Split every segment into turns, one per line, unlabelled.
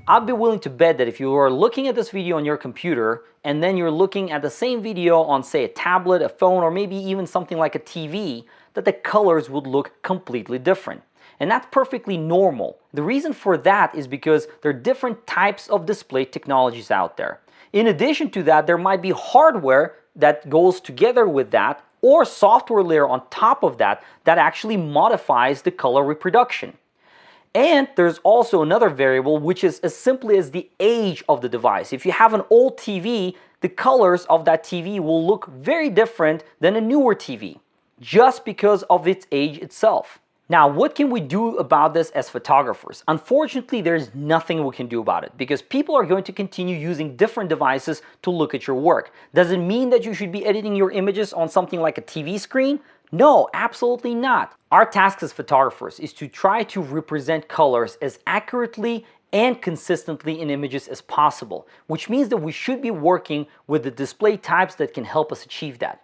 I'd be willing to bet that if you are looking at this video on your computer and then you're looking at the same video on, say, a tablet, a phone, or maybe even something like a TV, that the colors would look completely different. And that's perfectly normal. The reason for that is because there are different types of display technologies out there. In addition to that, there might be hardware that goes together with that, or software layer on top of that that actually modifies the color reproduction. And there's also another variable, which is as simply as the age of the device. If you have an old TV, the colors of that TV will look very different than a newer TV, just because of its age itself. Now, what can we do about this as photographers? Unfortunately, there's nothing we can do about it because people are going to continue using different devices to look at your work. Does it mean that you should be editing your images on something like a TV screen? No, absolutely not. Our task as photographers is to try to represent colors as accurately and consistently in images as possible, which means that we should be working with the display types that can help us achieve that.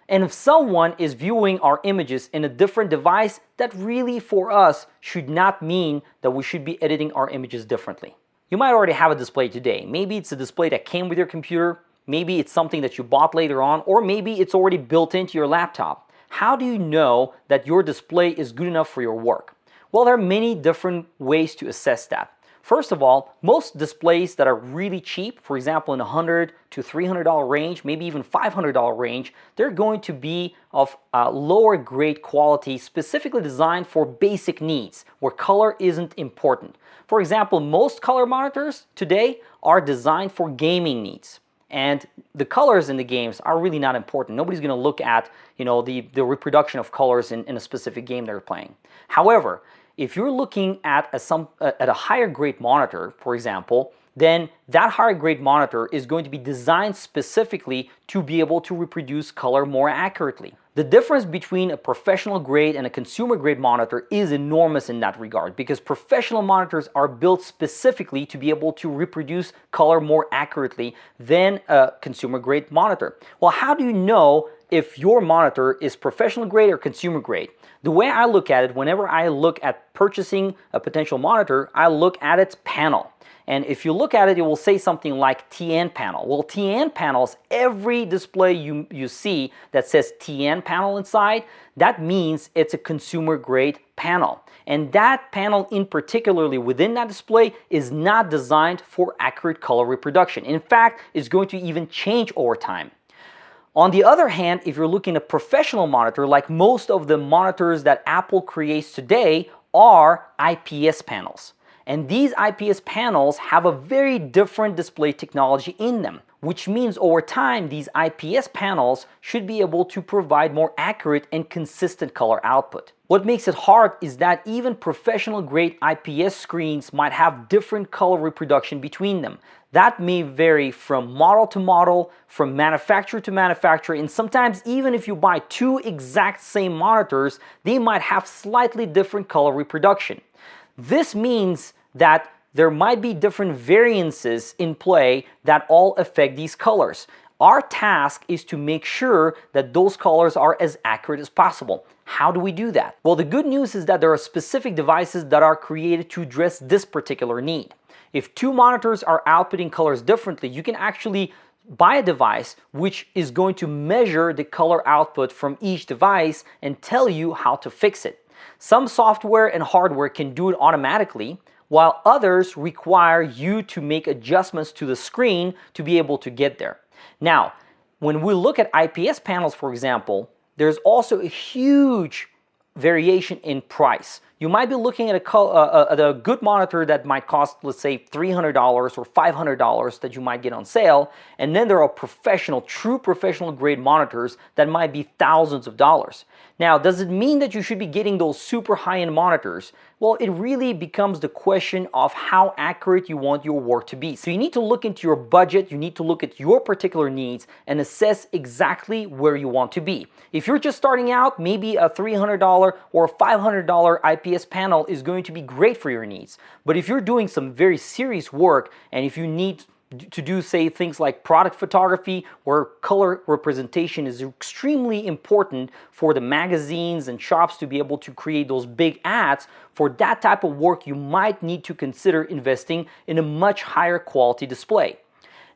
And if someone is viewing our images in a different device, that really for us should not mean that we should be editing our images differently. You might already have a display today. Maybe it's a display that came with your computer, maybe it's something that you bought later on, or maybe it's already built into your laptop. How do you know that your display is good enough for your work? Well, there are many different ways to assess that. First of all, most displays that are really cheap, for example in the $100 to $300 range, maybe even $500 range, they're going to be of lower grade quality, specifically designed for basic needs where color isn't important. For example, most color monitors today are designed for gaming needs. And the colors in the games are really not important. Nobody's going to look at, the reproduction of colors in a specific game they're playing. However, if you're looking at a higher grade monitor, for example, then that higher grade monitor is going to be designed specifically to be able to reproduce color more accurately. The difference between a professional grade and a consumer grade monitor is enormous in that regard because professional monitors are built specifically to be able to reproduce color more accurately than a consumer grade monitor. Well, how do you know if your monitor is professional grade or consumer grade? The way I look at it, whenever I look at purchasing a potential monitor, I look at its panel. And if you look at it, it will say something like TN panel. Well, TN panels, every display you see that says TN panel inside, that means it's a consumer grade panel. And that panel in particularly within that display is not designed for accurate color reproduction. In fact, it's going to even change over time. On the other hand, if you're looking at a professional monitor, like most of the monitors that Apple creates today are IPS panels. And these IPS panels have a very different display technology in them, which means over time, these IPS panels should be able to provide more accurate and consistent color output. What makes it hard is that even professional grade IPS screens might have different color reproduction between them. That may vary from model to model, from manufacturer to manufacturer, and sometimes even if you buy two exact same monitors, they might have slightly different color reproduction. This means that there might be different variances in play that all affect these colors. Our task is to make sure that those colors are as accurate as possible. How do we do that? Well, the good news is that there are specific devices that are created to address this particular need. If two monitors are outputting colors differently, you can actually buy a device which is going to measure the color output from each device and tell you how to fix it. Some software and hardware can do it automatically, while others require you to make adjustments to the screen to be able to get there. Now, when we look at IPS panels, for example, there's also a huge variation in price. You might be looking at a good monitor that might cost, let's say, $300 or $500 that you might get on sale, and then there are true professional grade monitors that might be thousands of dollars. Now, does it mean that you should be getting those super high-end monitors? Well, it really becomes the question of how accurate you want your work to be. So you need to look into your budget, you need to look at your particular needs and assess exactly where you want to be. If you're just starting out, maybe a $300 or $500 IPS panel is going to be great for your needs. But if you're doing some very serious work and if you need to do, say, things like product photography, where color representation is extremely important for the magazines and shops to be able to create those big ads. For that type of work, you might need to consider investing in a much higher quality display.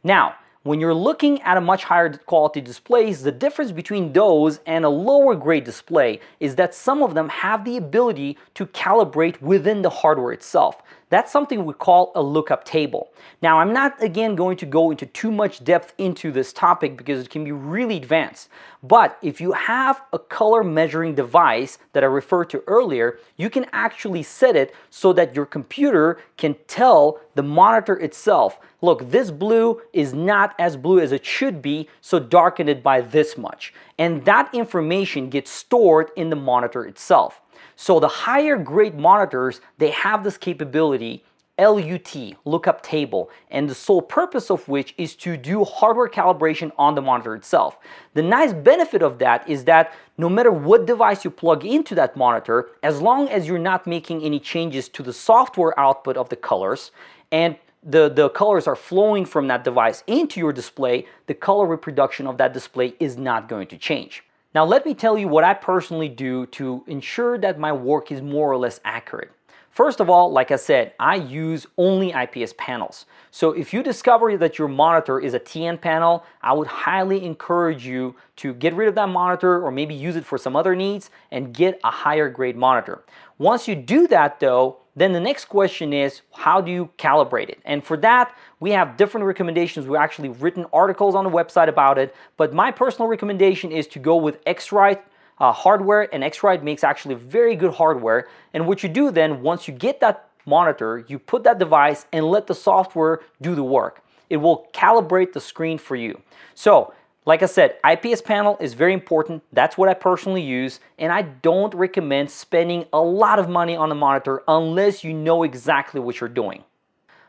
Now, when you're looking at a much higher quality displays, the difference between those and a lower grade display is that some of them have the ability to calibrate within the hardware itself. That's something we call a lookup table. Now, I'm not again going to go into too much depth into this topic because it can be really advanced. But if you have a color measuring device that I referred to earlier, you can actually set it so that your computer can tell the monitor itself, look, this blue is not as blue as it should be, so darken it by this much. And that information gets stored in the monitor itself. So the higher grade monitors, they have this capability, LUT, lookup table, and the sole purpose of which is to do hardware calibration on the monitor itself. The nice benefit of that is that no matter what device you plug into that monitor, as long as you're not making any changes to the software output of the colors, and the colors are flowing from that device into your display, the color reproduction of that display is not going to change. Now let me tell you what I personally do to ensure that my work is more or less accurate. First of all, like I said, I use only IPS panels. So if you discover that your monitor is a TN panel, I would highly encourage you to get rid of that monitor or maybe use it for some other needs and get a higher grade monitor. Once you do that though, then the next question is, how do you calibrate it? And for that, we have different recommendations. We've actually written articles on the website about it, but my personal recommendation is to go with X-Rite hardware, and X-Rite makes actually very good hardware. And what you do then, once you get that monitor, you put that device and let the software do the work. It will calibrate the screen for you. So, like I said, IPS panel is very important. That's what I personally use, and I don't recommend spending a lot of money on a monitor unless you know exactly what you're doing.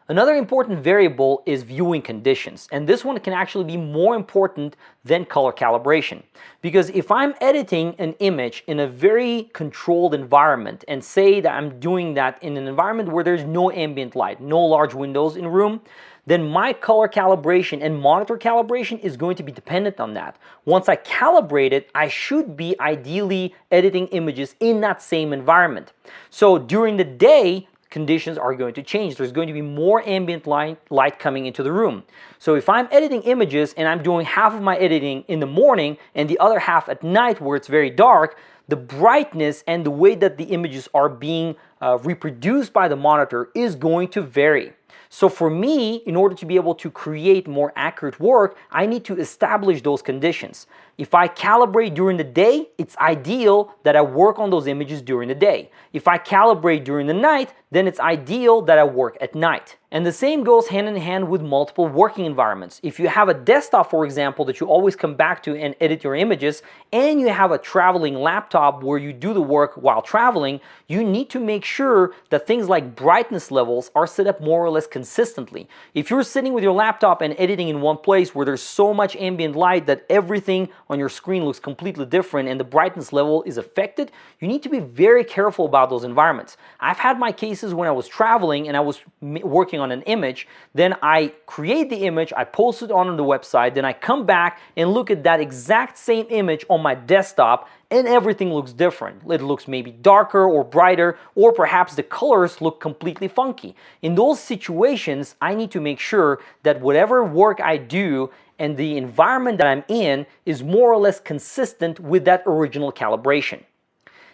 Another important variable is viewing conditions, and this one can actually be more important than color calibration. Because if I'm editing an image in a very controlled environment, and say that I'm doing that in an environment where there's no ambient light, no large windows in a room, then my color calibration and monitor calibration is going to be dependent on that. Once I calibrate it, I should be ideally editing images in that same environment. So during the day, conditions are going to change. There's going to be more ambient light coming into the room. So if I'm editing images and I'm doing half of my editing in the morning and the other half at night where it's very dark, the brightness and the way that the images are being reproduced by the monitor is going to vary. So for me, in order to be able to create more accurate work, I need to establish those conditions. If I calibrate during the day, it's ideal that I work on those images during the day. If I calibrate during the night, then it's ideal that I work at night. And the same goes hand in hand with multiple working environments. If you have a desktop, for example, that you always come back to and edit your images, and you have a traveling laptop where you do the work while traveling, you need to make sure that things like brightness levels are set up more or less consistently. If you're sitting with your laptop and editing in one place where there's so much ambient light that everything on your screen looks completely different and the brightness level is affected, you need to be very careful about those environments. I've had my cases when I was traveling and I was working on an image, then I create the image, I post it on the website, then I come back and look at that exact same image on my desktop and everything looks different. It looks maybe darker or brighter, or perhaps the colors look completely funky. In those situations, I need to make sure that whatever work I do and the environment that I'm in is more or less consistent with that original calibration.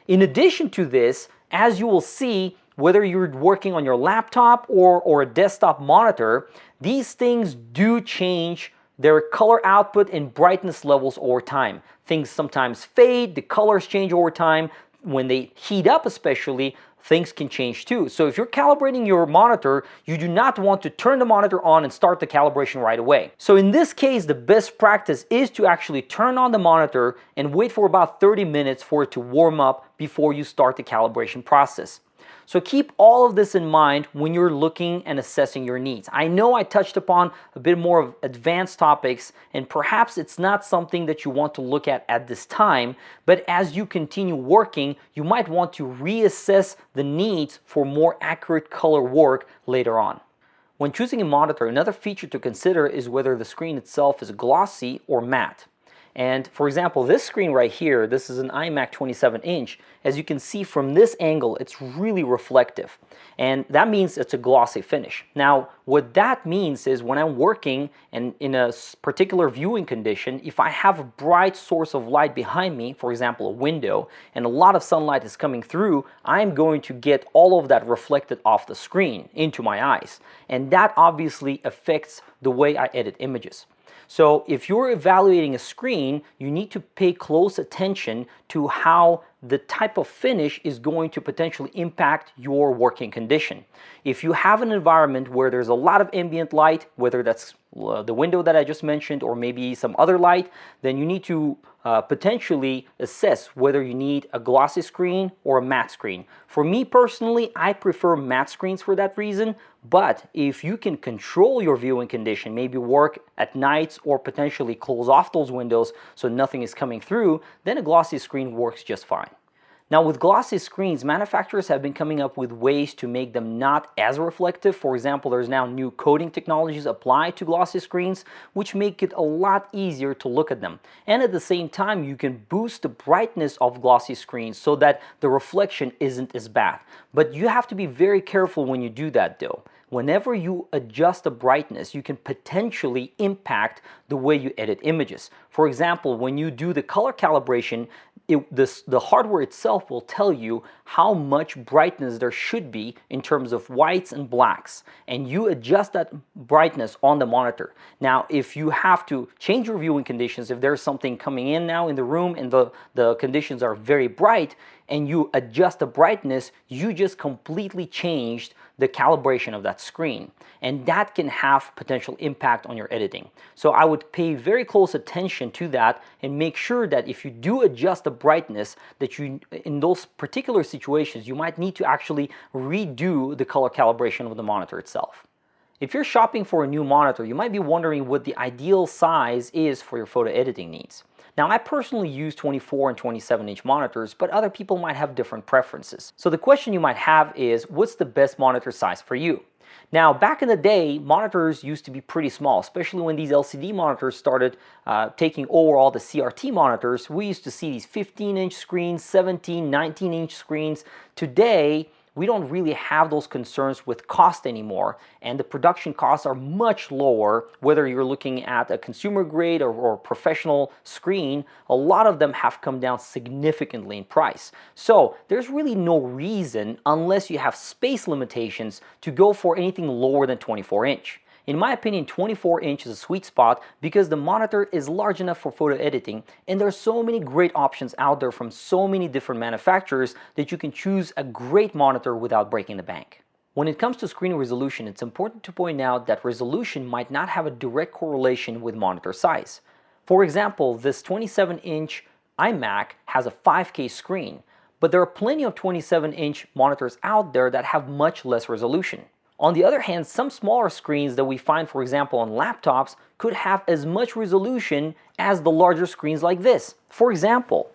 In addition to this, as you will see, whether you're working on your laptop or a desktop monitor, these things do change their color output and brightness levels over time. Things sometimes fade, the colors change over time. When they heat up especially, things can change too. So if you're calibrating your monitor, you do not want to turn the monitor on and start the calibration right away. So in this case, the best practice is to actually turn on the monitor and wait for about 30 minutes for it to warm up before you start the calibration process. So keep all of this in mind when you're looking and assessing your needs. I know I touched upon a bit more of advanced topics, and perhaps it's not something that you want to look at this time, but as you continue working, you might want to reassess the needs for more accurate color work later on. When choosing a monitor, another feature to consider is whether the screen itself is glossy or matte. And for example, this screen right here, this is an iMac 27-inch. As you can see from this angle, it's really reflective. And that means it's a glossy finish. Now, what that means is when I'm working and in a particular viewing condition, if I have a bright source of light behind me, for example, a window, and a lot of sunlight is coming through, I'm going to get all of that reflected off the screen into my eyes. And that obviously affects the way I edit images. So if you're evaluating a screen, you need to pay close attention to how the type of finish is going to potentially impact your working condition. If you have an environment where there's a lot of ambient light, whether that's the window that I just mentioned or maybe some other light, then you need to potentially assess whether you need a glossy screen or a matte screen. For me personally, I prefer matte screens for that reason, but if you can control your viewing condition, maybe work at nights or potentially close off those windows so nothing is coming through, then a glossy screen works just fine. Now with glossy screens, manufacturers have been coming up with ways to make them not as reflective. For example, there's now new coating technologies applied to glossy screens, which make it a lot easier to look at them. And at the same time, you can boost the brightness of glossy screens so that the reflection isn't as bad. But you have to be very careful when you do that though. Whenever you adjust the brightness, you can potentially impact the way you edit images. For example, when you do the color calibration, the hardware itself will tell you how much brightness there should be in terms of whites and blacks, and you adjust that brightness on the monitor. Now, if you have to change your viewing conditions, if there's something coming in now in the room and the conditions are very bright, and you adjust the brightness, you just completely changed the calibration of that screen. And that can have potential impact on your editing. So I would pay very close attention to that and make sure that if you do adjust the brightness, that you, in those particular situations, you might need to actually redo the color calibration of the monitor itself. If you're shopping for a new monitor, you might be wondering what the ideal size is for your photo editing needs. Now, I personally use 24 and 27-inch monitors, but other people might have different preferences. So the question you might have is, what's the best monitor size for you? Now, back in the day, monitors used to be pretty small, especially when these LCD monitors started taking over all the CRT monitors. We used to see these 15-inch screens, 17, 19-inch screens. Today, we don't really have those concerns with cost anymore, and the production costs are much lower. Whether you're looking at a consumer grade or professional screen, a lot of them have come down significantly in price. So there's really no reason, unless you have space limitations, to go for anything lower than 24-inch. In my opinion, 24-inch is a sweet spot because the monitor is large enough for photo editing, and there are so many great options out there from so many different manufacturers that you can choose a great monitor without breaking the bank. When it comes to screen resolution, it's important to point out that resolution might not have a direct correlation with monitor size. For example, this 27-inch iMac has a 5K screen, but there are plenty of 27-inch monitors out there that have much less resolution. On the other hand, some smaller screens that we find, for example, on laptops could have as much resolution as the larger screens like this. For example,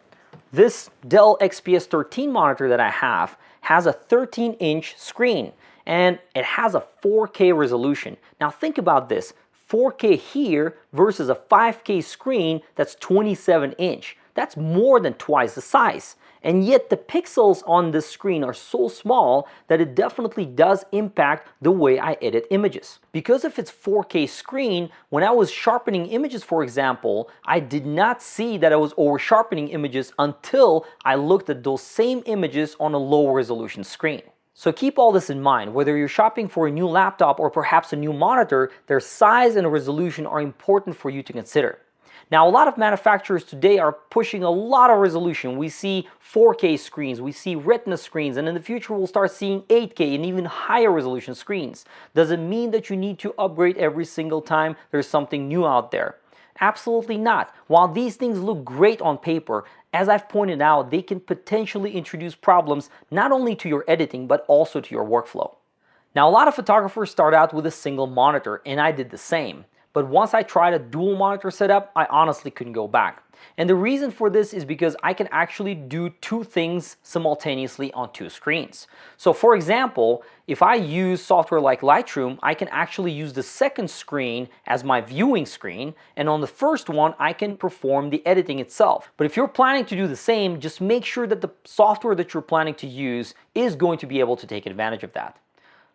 this Dell XPS 13 monitor that I have has a 13-inch screen, and it has a 4K resolution. Now think about this, 4K here versus a 5K screen that's 27-inch. That's more than twice the size. And yet the pixels on this screen are so small that it definitely does impact the way I edit images. Because of its 4K screen, when I was sharpening images, for example, I did not see that I was over sharpening images until I looked at those same images on a low resolution screen. So keep all this in mind. Whether you're shopping for a new laptop or perhaps a new monitor, their size and resolution are important for you to consider. Now, a lot of manufacturers today are pushing a lot of resolution. We see 4K screens, we see Retina screens, and in the future we'll start seeing 8K and even higher resolution screens. Does it mean that you need to upgrade every single time there's something new out there? Absolutely not. While these things look great on paper, as I've pointed out, they can potentially introduce problems not only to your editing but also to your workflow. Now, a lot of photographers start out with a single monitor, and I did the same. but once I tried a dual monitor setup, I honestly couldn't go back. And the reason for this is because I can actually do two things simultaneously on two screens. So for example, if I use software like Lightroom, I can actually use the second screen as my viewing screen, and on the first one, I can perform the editing itself. But if you're planning to do the same, just make sure that the software that you're planning to use is going to be able to take advantage of that.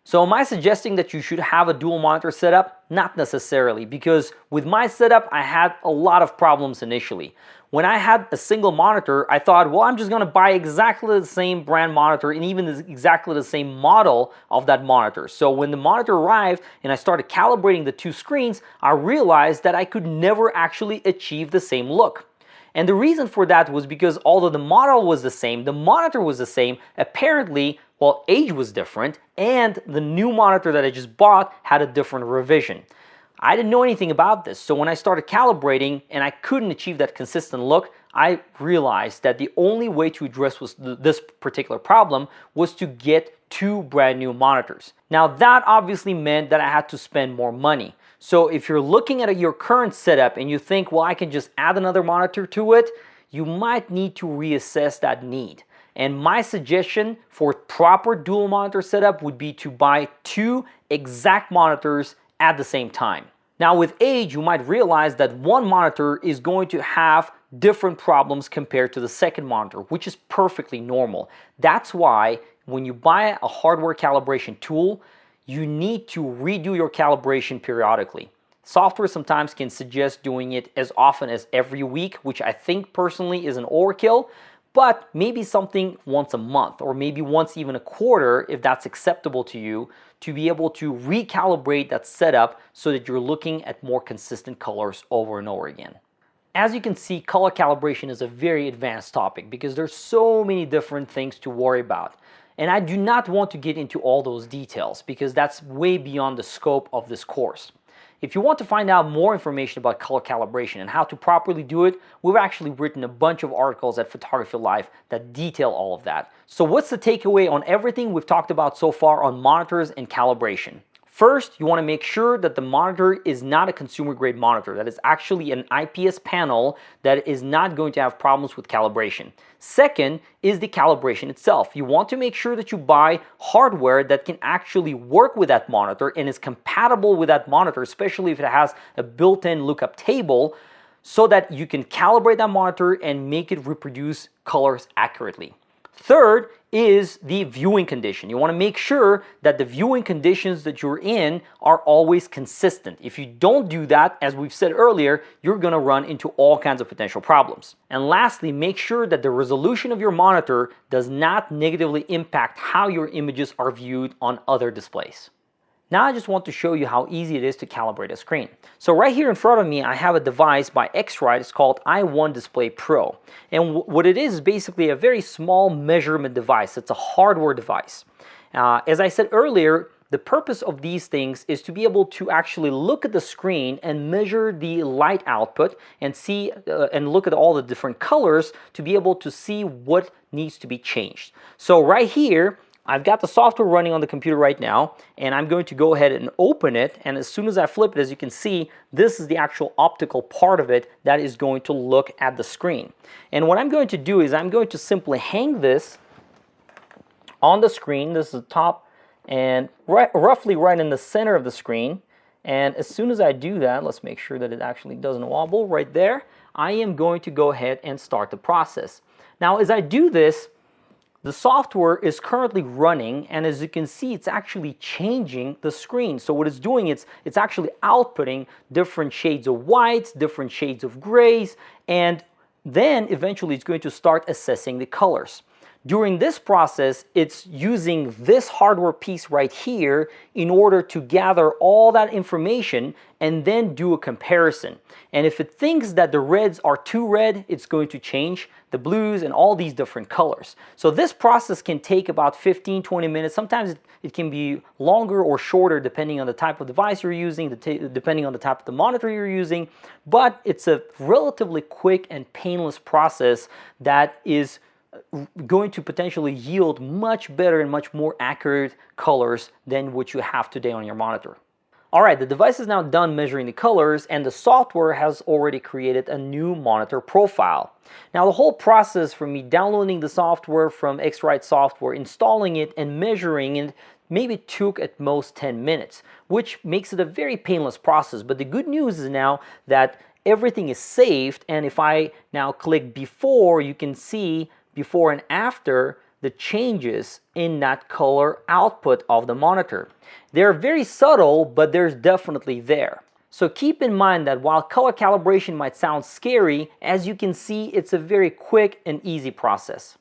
So am I suggesting that you should have a dual monitor setup? Not necessarily, because with my setup, I had a lot of problems initially. When I had a single monitor, I thought, well, I'm just gonna buy exactly the same brand monitor and even exactly the same model of that monitor. So when the monitor arrived and I started calibrating the two screens, I realized that I could never actually achieve the same look. And the reason for that was because although the model was the same, the monitor was the same, apparently, well, age was different, and the new monitor that I just bought had a different revision. I didn't know anything about this, so when I started calibrating and I couldn't achieve that consistent look, I realized that the only way to address this particular problem was to get two brand new monitors. Now that obviously meant that I had to spend more money. So if you're looking at your current setup and you think, well, I can just add another monitor to it, you might need to reassess that need. And my suggestion for proper dual monitor setup would be to buy two exact monitors at the same time. Now with age, you might realize that one monitor is going to have different problems compared to the second monitor, which is perfectly normal. That's why when you buy a hardware calibration tool, you need to redo your calibration periodically. Software sometimes can suggest doing it as often as every week, which I think personally is an overkill, but maybe something once a month or maybe once even a quarter, if that's acceptable to you, to be able to recalibrate that setup so that you're looking at more consistent colors over and over again. As you can see, color calibration is a very advanced topic because there's so many different things to worry about. And I do not want to get into all those details because that's way beyond the scope of this course. If you want to find out more information about color calibration and how to properly do it, we've actually written a bunch of articles at Photography Life that detail all of that. So what's the takeaway on everything we've talked about so far on monitors and calibration? First, you want to make sure that the monitor is not a consumer grade monitor, that is actually an IPS panel that is not going to have problems with calibration. Second is the calibration itself. You want to make sure that you buy hardware that can actually work with that monitor and is compatible with that monitor, especially if it has a built-in lookup table, so that you can calibrate that monitor and make it reproduce colors accurately. Third is the viewing condition. You want to make sure that the viewing conditions that you're in are always consistent. If you don't do that, as we've said earlier, you're going to run into all kinds of potential problems. And lastly, make sure that the resolution of your monitor does not negatively impact how your images are viewed on other displays. Now I just want to show you how easy it is to calibrate a screen. So right here in front of me, I have a device by X-Rite. It's called i1 Display Pro. And what it is basically a very small measurement device. It's a hardware device. As I said earlier, the purpose of these things is to be able to actually look at the screen and measure the light output and see and look at all the different colors to be able to see what needs to be changed. So right here, I've got the software running on the computer right now, and I'm going to go ahead and open it, and as soon as I flip it, as you can see, this is the actual optical part of it that is going to look at the screen. And what I'm going to do is I'm going to simply hang this on the screen. This is the top and roughly right in the center of the screen. And as soon as I do that, let's make sure that it actually doesn't wobble right there. I am going to go ahead and start the process. Now, as I do this, the software is currently running, and as you can see, it's actually changing the screen. So what it's doing, it's actually outputting different shades of whites, different shades of grays, and then eventually it's going to start assessing the colors. During this process, it's using this hardware piece right here in order to gather all that information and then do a comparison. And if it thinks that the reds are too red, it's going to change the blues and all these different colors. So this process can take about 15-20 minutes. Sometimes it can be longer or shorter depending on the type of device you're using, depending on the type of the monitor you're using. But it's a relatively quick and painless process that is going to potentially yield much better and much more accurate colors than what you have today on your monitor. Alright, the device is now done measuring the colors and the software has already created a new monitor profile. Now the whole process from me downloading the software from X-Rite Software, installing it and measuring it maybe took at most 10 minutes, which makes it a very painless process. But the good news is now that everything is saved, and if I now click before, you can see before and after the changes in that color output of the monitor. They're very subtle, but they're definitely there. So keep in mind that while color calibration might sound scary, as you can see, it's a very quick and easy process.